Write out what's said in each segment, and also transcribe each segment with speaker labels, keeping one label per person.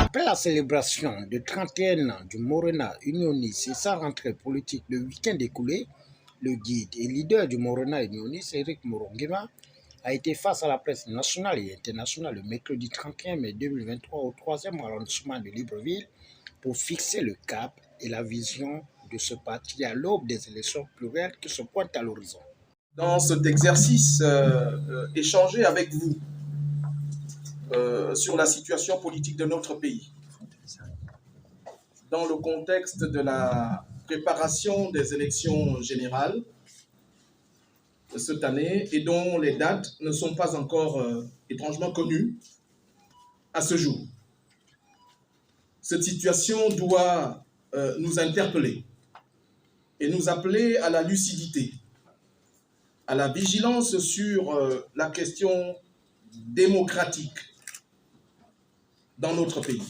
Speaker 1: Après la célébration de 31 ans du Morena Unioniste et sa rentrée politique le week-end écoulé, le guide et leader du Morena Unioniste, Éric Moronguema, a été face à la presse nationale et internationale le mercredi 31 mai 2023 au 3e arrondissement de Libreville pour fixer le cap et la vision de ce parti à l'aube des élections plurielles qui se pointent à l'horizon.
Speaker 2: Dans cet exercice, échanger avec vous sur la situation politique de notre pays, dans le contexte de la préparation des élections générales de cette année et dont les dates ne sont pas encore étrangement connues à ce jour. Cette situation doit nous interpeller et nous appeler à la lucidité, à la vigilance sur la question démocratique dans notre pays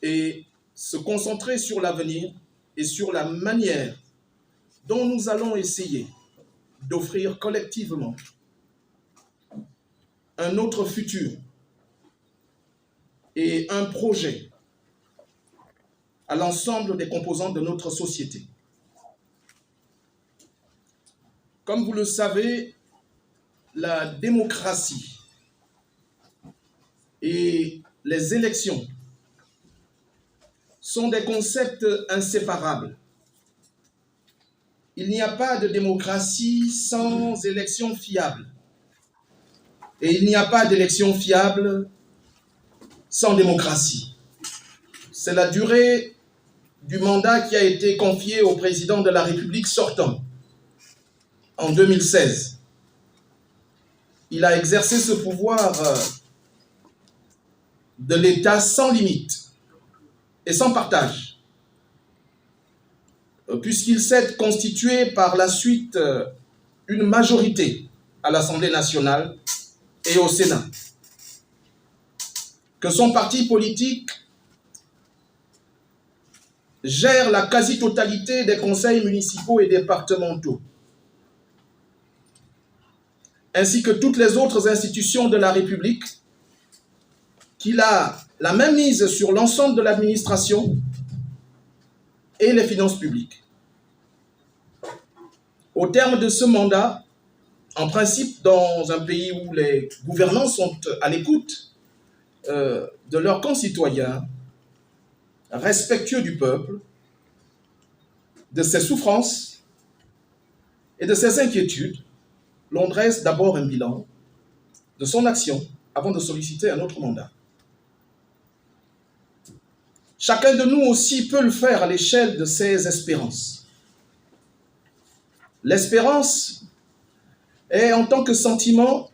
Speaker 2: et se concentrer sur l'avenir et sur la manière dont nous allons essayer d'offrir collectivement un autre futur et un projet à l'ensemble des composants de notre société. Comme vous le savez, la démocratie et les élections sont des concepts inséparables. Il n'y a pas de démocratie sans élection fiable. Et il n'y a pas d'élection fiable sans démocratie. C'est la durée du mandat qui a été confié au président de la République sortant en 2016. Il a exercé ce pouvoir de l'État sans limite et sans partage, puisqu'il s'est constitué par la suite une majorité à l'Assemblée nationale et au Sénat, que son parti politique gère la quasi-totalité des conseils municipaux et départementaux, ainsi que toutes les autres institutions de la République, qu'il a la même mise sur l'ensemble de l'administration et les finances publiques. Au terme de ce mandat, en principe, dans un pays où les gouvernants sont à l'écoute de leurs concitoyens, respectueux du peuple, de ses souffrances et de ses inquiétudes, l'on dresse d'abord un bilan de son action avant de solliciter un autre mandat. Chacun de nous aussi peut le faire à l'échelle de ses espérances. L'espérance est, en tant que sentiment,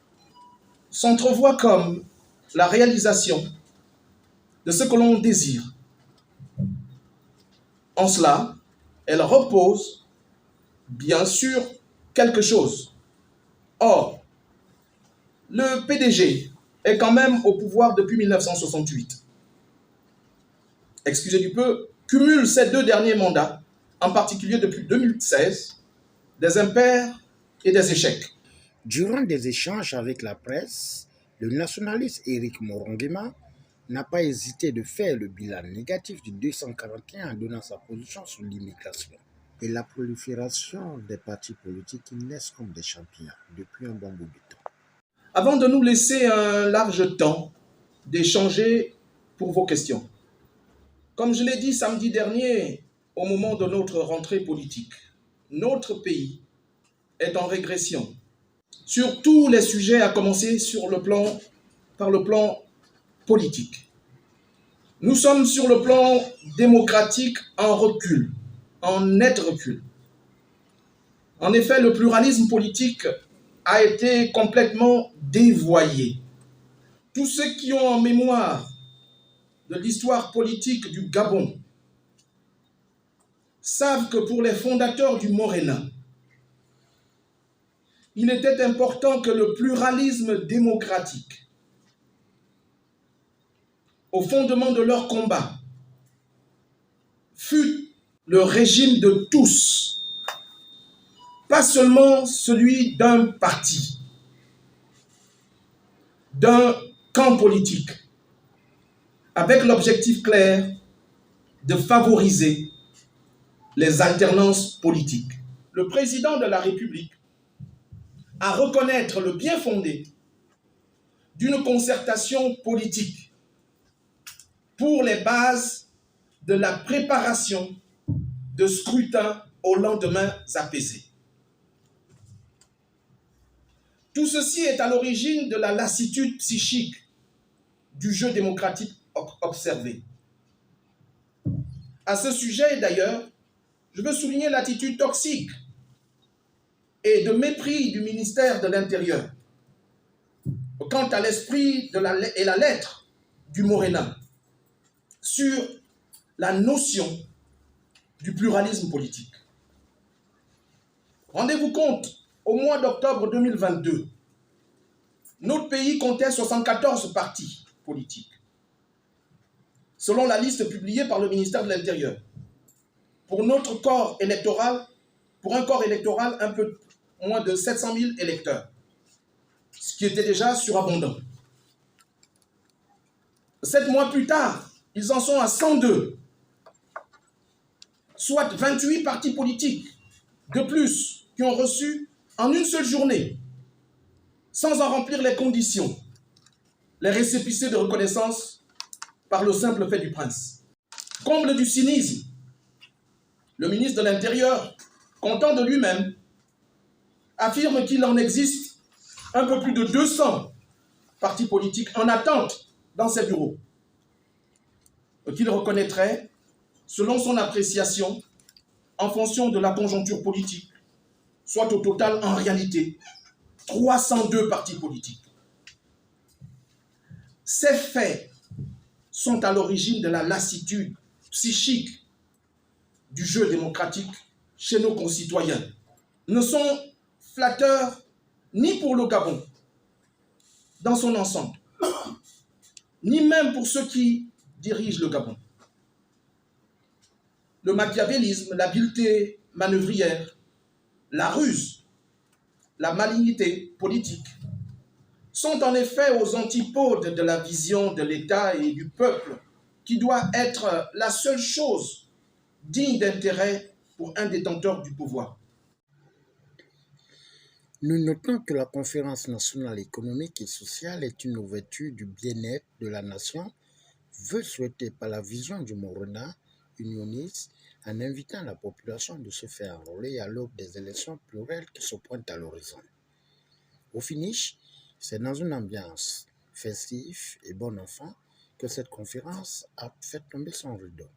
Speaker 2: s'entrevoit comme la réalisation de ce que l'on désire. En cela, elle repose, bien sûr, quelque chose. Or, le PDG est quand même au pouvoir depuis 1968. Excusez du peu, cumule ces 2 derniers mandats, en particulier depuis 2016, des impairs et des échecs.
Speaker 1: Durant des échanges avec la presse, le nationaliste Éric Moronguema n'a pas hésité de faire le bilan négatif du 241 en donnant sa position sur l'immigration et la prolifération des partis politiques qui naissent comme des champignons depuis un bon bout de temps.
Speaker 2: Avant de nous laisser un large temps d'échanger pour vos questions, comme je l'ai dit samedi dernier, au moment de notre rentrée politique, notre pays est en régression sur tous les sujets, à commencer par le plan politique. Nous sommes sur le plan démocratique en recul, en net recul. En effet, le pluralisme politique a été complètement dévoyé. Tous ceux qui ont en mémoire de l'histoire politique du Gabon savent que pour les fondateurs du Morena, il était important que le pluralisme démocratique, au fondement de leur combat, fût le régime de tous, pas seulement celui d'un parti, d'un camp politique, avec l'objectif clair de favoriser les alternances politiques. Le président de la République a reconnaître le bien fondé d'une concertation politique pour les bases de la préparation de scrutins aux lendemains apaisés. Tout ceci est à l'origine de la lassitude psychique du jeu démocratique observé. À ce sujet, d'ailleurs, je veux souligner l'attitude toxique et de mépris du ministère de l'Intérieur quant à l'esprit et la lettre du Morena sur la notion du pluralisme politique. Rendez-vous compte, au mois d'octobre 2022, notre pays comptait 74 partis politiques, selon la liste publiée par le ministère de l'Intérieur. Pour notre corps électoral, pour un corps électoral un peu moins de 700 000 électeurs, ce qui était déjà surabondant. 7 mois plus tard, ils en sont à 102, soit 28 partis politiques de plus qui ont reçu en une seule journée, sans en remplir les conditions, les récépissés de reconnaissance par le simple fait du prince. Comble du cynisme, le ministre de l'Intérieur, content de lui-même, affirme qu'il en existe un peu plus de 200 partis politiques en attente dans ses bureaux, qu'il reconnaîtrait, selon son appréciation, en fonction de la conjoncture politique, soit au total, en réalité, 302 partis politiques. Ces faits sont à l'origine de la lassitude psychique du jeu démocratique chez nos concitoyens. Ne sont flatteurs ni pour le Gabon dans son ensemble, ni même pour ceux qui dirigent le Gabon. Le machiavélisme, l'habileté manœuvrière, la ruse, la malignité politique sont en effet aux antipodes de la vision de l'État et du peuple qui doit être la seule chose digne d'intérêt pour un détenteur du pouvoir.
Speaker 1: Nous notons que la Conférence nationale économique et sociale est une ouverture du bien-être de la nation, vœu souhaité par la vision du Morena unioniste en invitant la population de se faire enrôler à l'aube des élections plurielles qui se pointent à l'horizon. Au finish, c'est dans une ambiance festive et bon enfant que cette conférence a fait tomber son rideau.